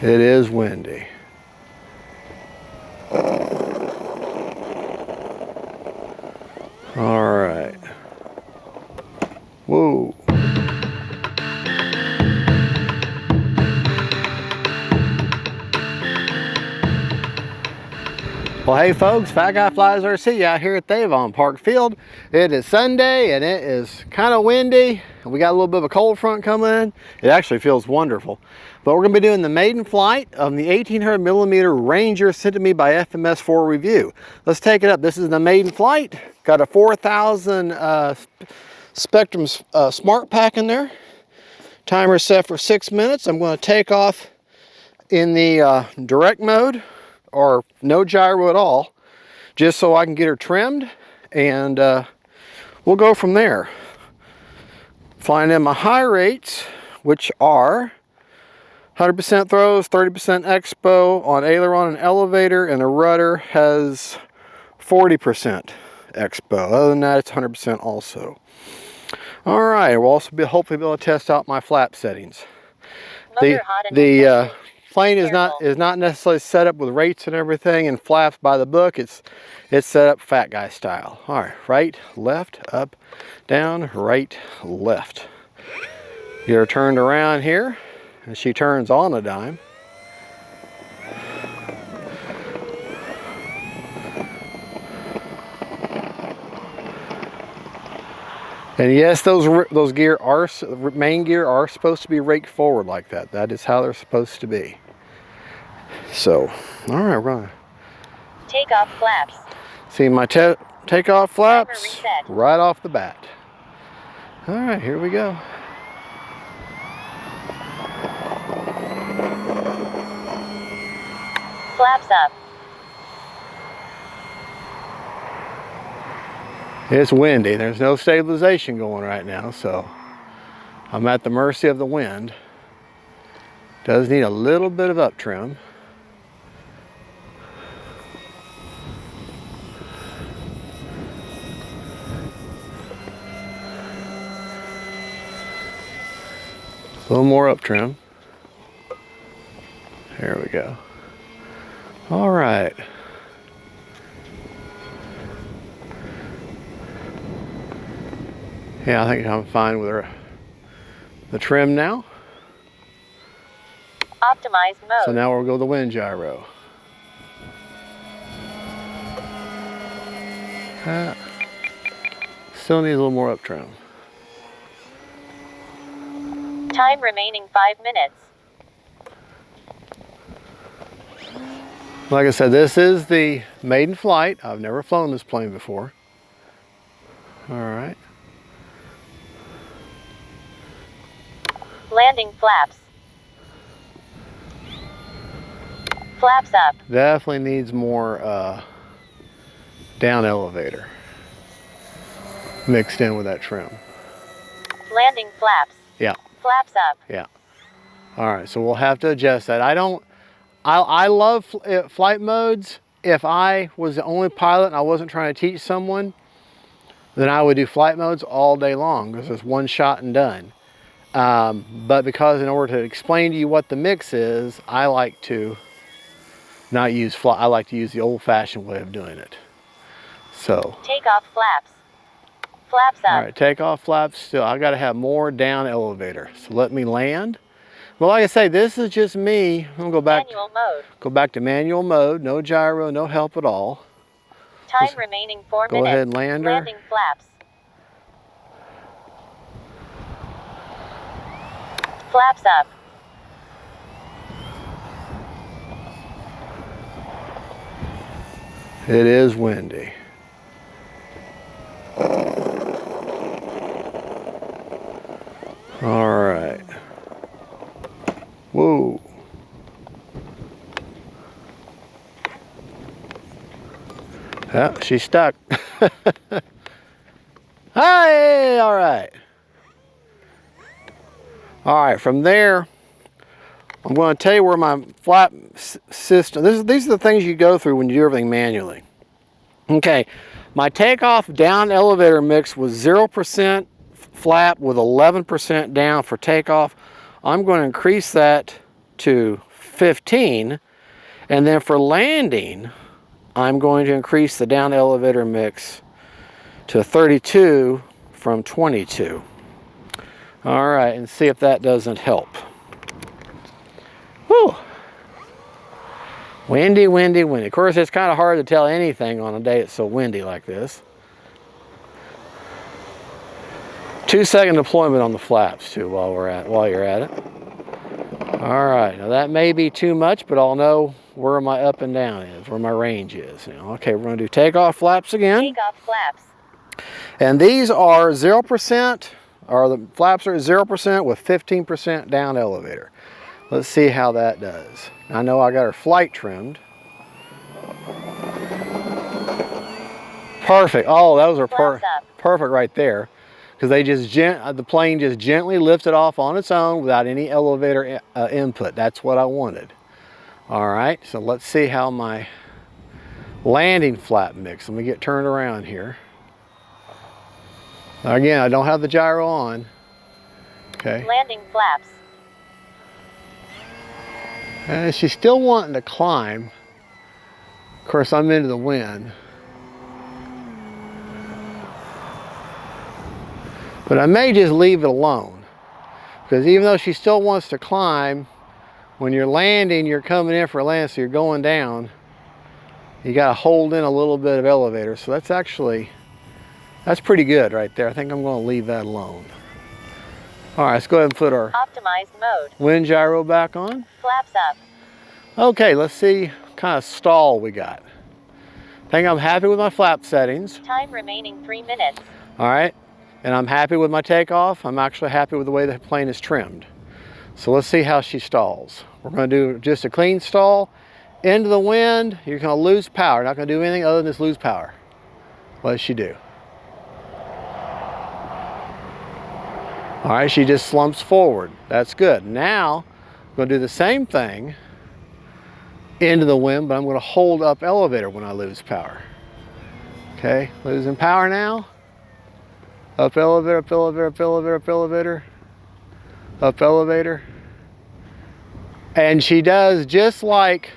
It is windy. All right. Whoa. Well, hey folks, Fat Guy Flies RC out here at the Avon Park Field. It is Sunday and it is kind of windy. We got a little bit of a cold front coming in. It actually feels wonderful. But we're going to be doing the maiden flight of the 1800mm Ranger sent to me by FMS for review. Let's take it up. This is the maiden flight. Got a 4000 Spectrum Smart Pack in there. Timer set for 6 minutes. I'm going to take off in the direct mode, or no gyro at all, just so I can get her trimmed, and we'll go from there. Flying in my high rates, which are 100% throws, 30% expo on aileron and elevator, and the rudder has 40% expo. Other than that, it's 100% also. All right, we'll also hopefully be able to test out my flap settings. The plane is not necessarily set up with rates and everything and flaps by the book. It's set up fat guy style. All right, right, left, up, down, right, left. Get her turned around here, and she turns on a dime. And yes, those main gear are supposed to be raked forward like that. That is how they're supposed to be. So, all right, we're gonna take off flaps. See my takeoff flaps right off the bat. All right, here we go. Flaps up. It's windy. There's no stabilization going right now, so I'm at the mercy of the wind. Does need a little bit of up trim. A little more up trim. There we go. All right. Yeah, I think I'm fine with the trim now. Optimize mode. So now we'll go to the wind gyro. Still needs a little more up trim. Time remaining 5 minutes. Like I said, this is the maiden flight. I've never flown this plane before. All right. Landing flaps. Flaps up. Definitely needs more down elevator mixed in with that trim. Landing flaps. Yeah. Flaps up. Yeah. All right, so we'll have to adjust that. I love flight modes. If I was the only pilot and I wasn't trying to teach someone, then I would do flight modes all day long because it's one shot and done. But because in order to explain to you what the mix is, I like to not use I like to use the old-fashioned way of doing it. So take off flaps. Flaps up. All right, take off flaps still. I got to have more down elevator. So let me land. Well, like I say, this is just me. I'm gonna go back. Manual mode. Go back to manual mode. No gyro, no help at all. Time remaining 4 minutes. Go ahead and land her. Landing flaps. Flaps up. It is windy. All right. Whoa. Yeah, she's stuck. Hi, all right. All right, from there, I'm going to tell you where my flap system, these are the things you go through when you do everything manually. Okay, my takeoff down elevator mix was 0% flap with 11% down for takeoff. I'm going to increase that to 15. And then for landing, I'm going to increase the down elevator mix to 32 from 22. All right, and see if that doesn't help. Whew. Windy, windy, windy. Of course, it's kind of hard to tell anything on a day it's so windy like this. 2-second deployment on the flaps too while you're at it. All right, now that may be too much, but I'll know where my up and down is, where my range is. Now, okay, we're gonna do takeoff flaps again. Takeoff flaps. And these are 0%, or the flaps are 0% with 15% down elevator. Let's see how that does. I know I got her flight trimmed. Perfect. Oh, those are perfect right there. Because the plane just gently lifted off on its own without any elevator input. That's what I wanted. All right, so let's see how my landing flap mix. Let me get turned around here. Again, I don't have the gyro on. Okay. Landing flaps. And she's still wanting to climb. Of course, I'm into the wind. But I may just leave it alone. Because even though she still wants to climb, when you're landing, you're coming in for a land, so you're going down. You got to hold in a little bit of elevator. So that's pretty good right there. I think I'm going to leave that alone. All right, let's go ahead and put our optimized mode. Wind gyro back on. Flaps up. Okay, let's see what kind of stall we got. I think I'm happy with my flap settings. Time remaining 3 minutes. All right, and I'm happy with my takeoff. I'm actually happy with the way the plane is trimmed. So let's see how she stalls. We're going to do just a clean stall. Into the wind, you're going to lose power. Not going to do anything other than just lose power. What does she do? All right, she just slumps forward. That's good. Now, I'm going to do the same thing into the wind, but I'm going to hold up elevator when I lose power. Okay, losing power now. Up elevator, up elevator, up elevator, up elevator. Up elevator. And she does just like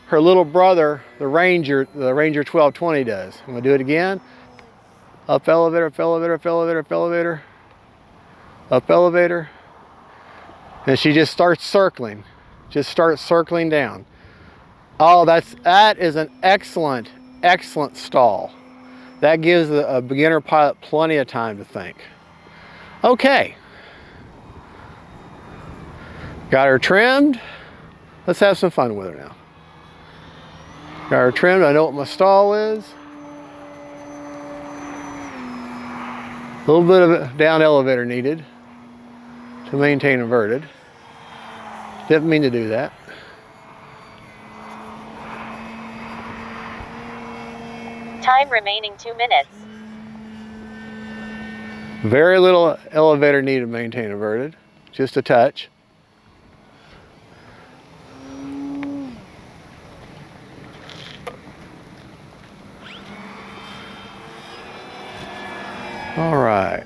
her little brother, the Ranger 1220 does. I'm going to do it again. Up elevator, up elevator, up elevator, up elevator. Up elevator, and she just starts circling. Just starts circling down. Oh, that is an excellent stall. That gives a beginner pilot plenty of time to think. Okay. Got her trimmed. Let's have some fun with her now. Got her trimmed. I know what my stall is. A little bit of down elevator needed to maintain inverted. Didn't mean to do that. Time remaining 2 minutes. Very little elevator needed to maintain inverted. Just a touch. All right.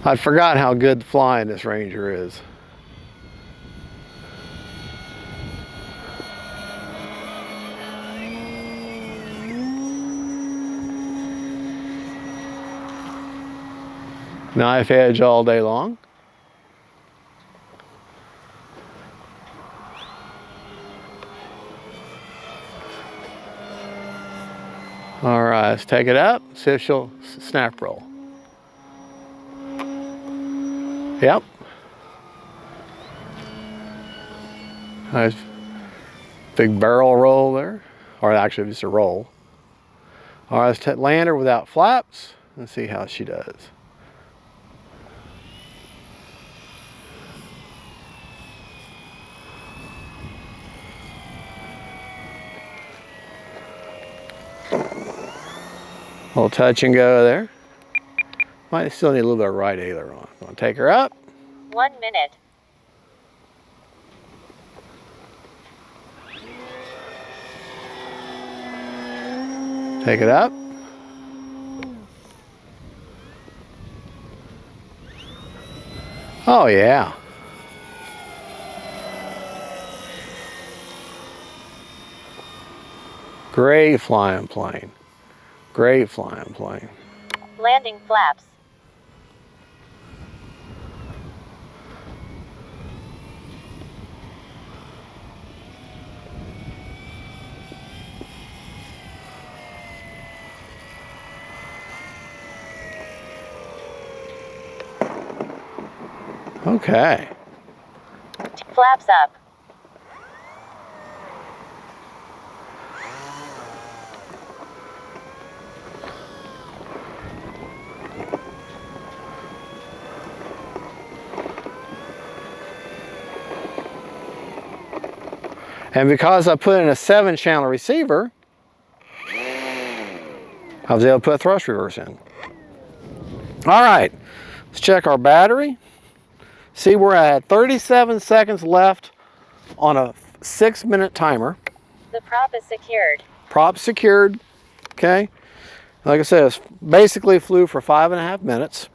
I'd forgotten how good flying this Ranger is. Knife edge all day long. All right, let's take it up, see if she'll snap roll. Yep. Nice big barrel roll there, or actually just a roll. All right, let's land her without flaps and see how she does. A little touch and go there. Might still need a little bit of right aileron. I'm gonna take her up. 1 minute. Take it up. Oh yeah. Great flying plane. Great flying plane. Landing flaps. Okay. Flaps up. And because I put in a 7-channel receiver, I was able to put thrust reverse in. All right, let's check our battery. See, we're at 37 seconds left on a 6-minute timer. The prop is secured. Prop secured, okay? Like I said, it's basically flew for 5.5 minutes.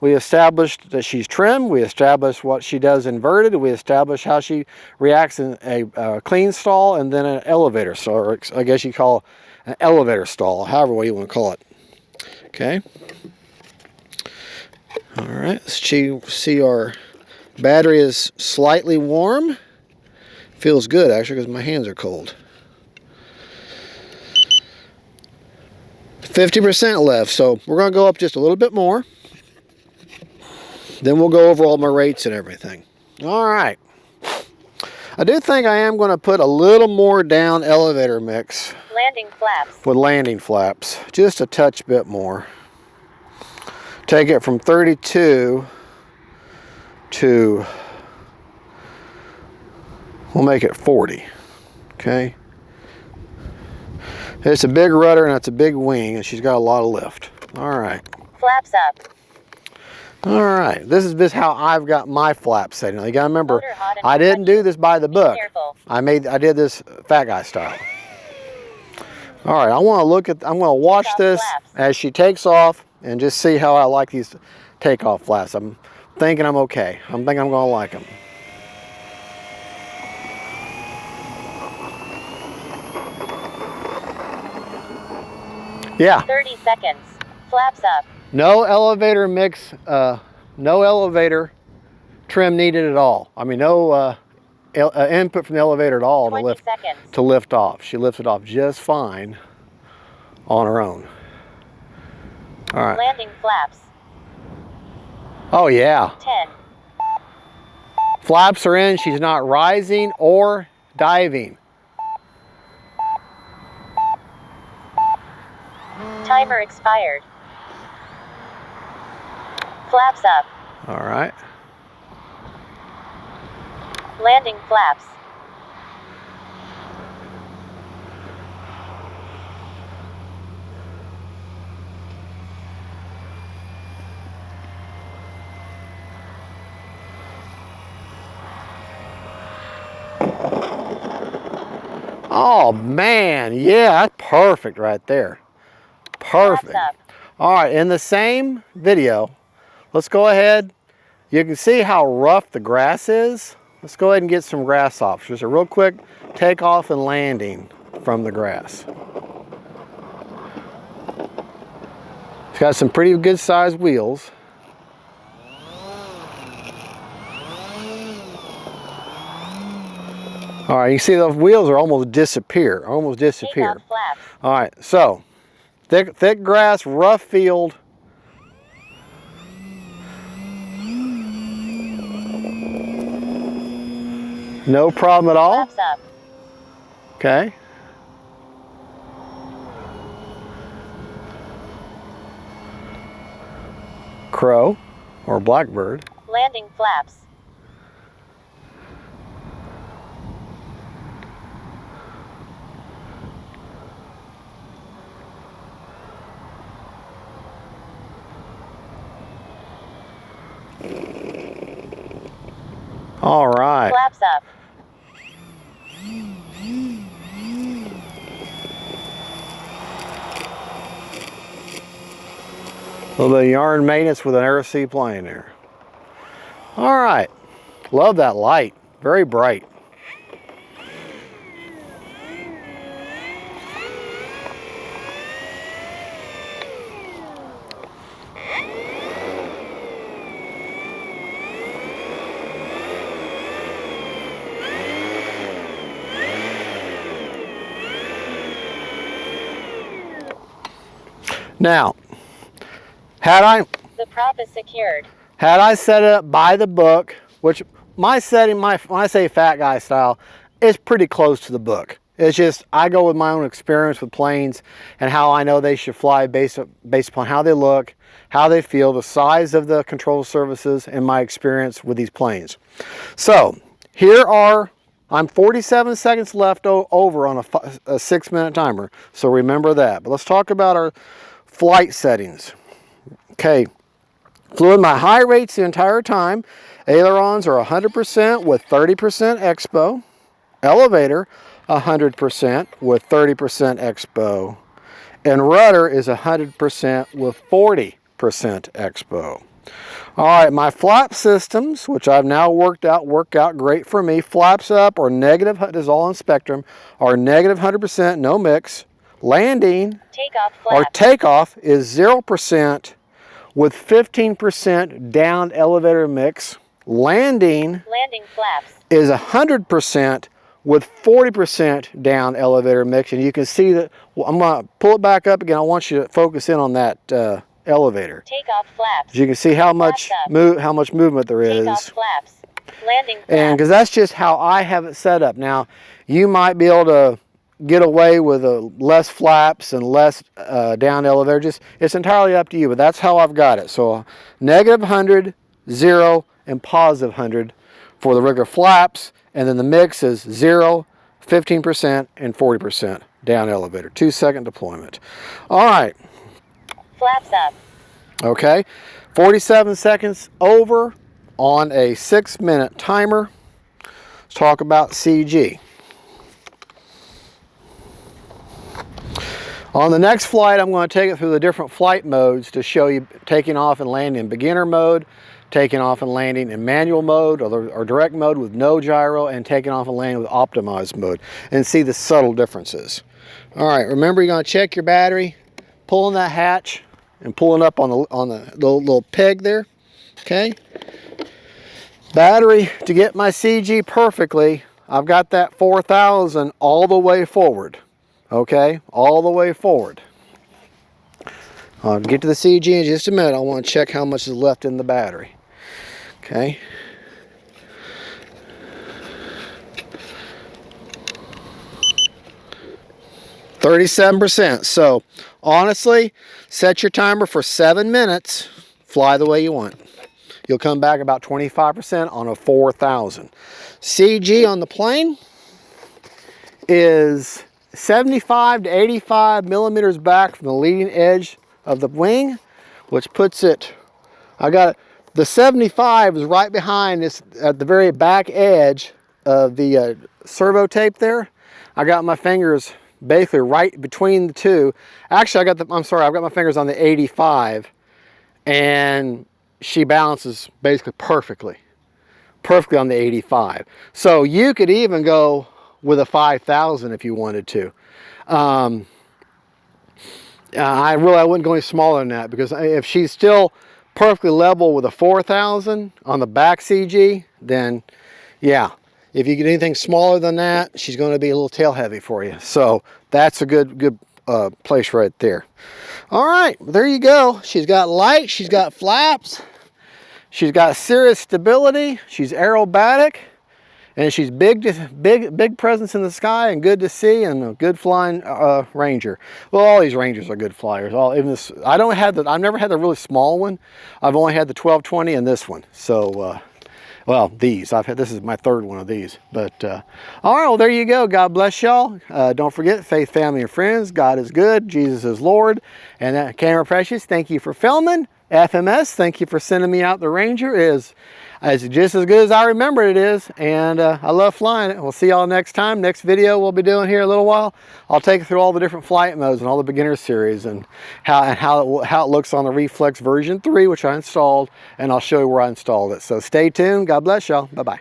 We established that she's trim. We established what she does inverted. We established how she reacts in a clean stall and then an elevator stall, or I guess you call an elevator stall, however way you want to call it. Okay. All right, let's see our battery is slightly warm. Feels good actually because my hands are cold. 50% left, so we're going to go up just a little bit more. Then we'll go over all my rates and everything. All right. I do think I am going to put a little more down elevator mix. Landing flaps. With landing flaps. Just a touch bit more. Take it from 32 to, we'll make it 40. Okay. It's a big rudder and it's a big wing and she's got a lot of lift. All right. Flaps up. All right. This is just how I've got my flap setting. You gotta remember, I didn't do this by the book. I did this fat guy style. All right. I'm gonna watch this as she takes off and just see how I like these takeoff flaps. I'm thinking I'm okay. I'm thinking I'm gonna like them. Yeah. 30 seconds. Flaps up. No elevator mix, no elevator trim needed at all. I mean, no input from the elevator at all to lift off. She lifted off just fine on her own. All right. Landing flaps. Oh yeah. 10. Flaps are in. She's not rising or diving. Timer expired. Flaps up. All right. Landing flaps. Oh man, yeah, that's perfect right there. Perfect. All right, in the same video, let's go ahead. You can see how rough the grass is. Let's go ahead and get some grass off. Just a real quick takeoff and landing from the grass. It's got some pretty good sized wheels. All right, you see those wheels are almost disappear. All right, so thick grass, rough field. No problem at all. Okay. Crow or blackbird. Landing flaps. All right. Flaps up. A little bit of yarn maintenance with an rcplane there. All right. Love that light. Very bright. Now, The prop is secured. had I set it up by the book, which my setting, when I say fat guy style, is pretty close to the book. It's just, I go with my own experience with planes and how I know they should fly based upon how they look, how they feel, the size of the control surfaces, and my experience with these planes. So I'm 47 seconds left over on a 6-minute timer. So remember that. But let's talk about our flight settings. Okay, flew in my high rates the entire time. Ailerons are 100% with 30% expo. Elevator 100% with 30% expo. And rudder is 100% with 40% expo. All right, my flap systems, which I've now work out great for me. Flaps up or negative, this is all on spectrum, are negative 100%, no mix. Landing or takeoff is 0% with 15% down elevator mix. Landing flaps is 100% with 40% down elevator mix. And you can see that, well, I'm going to pull it back up again. I want you to focus in on that elevator. Takeoff flaps. As you can see how much movement there is. Takeoff flaps. Landing flaps. And because that's just how I have it set up. Now, you might be able to get away with less flaps and less down elevator. It's entirely up to you, but that's how I've got it. So negative 100, 0, and positive 100 for the rigger flaps. And then the mix is 0, 15%, and 40% down elevator. 2-second deployment. All right. Flaps up. Okay. 47 seconds over on a 6-minute timer. Let's talk about CG. On the next flight, I'm going to take it through the different flight modes to show you taking off and landing in beginner mode, taking off and landing in manual mode or direct mode with no gyro, and taking off and landing with optimized mode, and see the subtle differences. All right, remember you're going to check your battery, pulling that hatch and pulling up on the little peg there. Okay. Battery, to get my CG perfectly, I've got that 4,000 all the way forward. Okay, all the way forward. I'll get to the CG in just a minute. I want to check how much is left in the battery. Okay. %. So honestly, set your timer for 7 minutes. Fly the way you want. You'll come back about 25% on a 4,000. CG on the plane is 75 to 85 millimeters back from the leading edge of the wing, which puts it, the 75 is right behind this at the very back edge of the servo tape there. I got my fingers basically right between the two. Actually, I've got my fingers on the 85, and she balances basically perfectly on the 85. So you could even go with a 5,000 if you wanted to. I wouldn't go any smaller than that, because if she's still perfectly level with a 4,000 on the back CG, then yeah, if you get anything smaller than that, she's going to be a little tail heavy for you. So that's a good place right there. All right, there you go. She's got light, she's got flaps, she's got serious stability, she's aerobatic, and she's big presence in the sky and good to see, and a good flying Ranger. Well, all these Rangers are good flyers. I've never had the really small one. I've only had the 1220 and this one. So, well, this is my third one of these. But all right, well, there you go. God bless y'all. Don't forget, faith, family, and friends. God is good. Jesus is Lord. And that Camera Precious, thank you for filming. FMS, thank you for sending me out. The Ranger is just as good as I remember it is, and I love flying it. We'll see y'all next time. Next video we'll be doing here in a little while, I'll take you through all the different flight modes and all the beginner series, and how it looks on the Reflex version 3, which I installed, and I'll show you where I installed it. So stay tuned. God bless y'all. Bye-bye.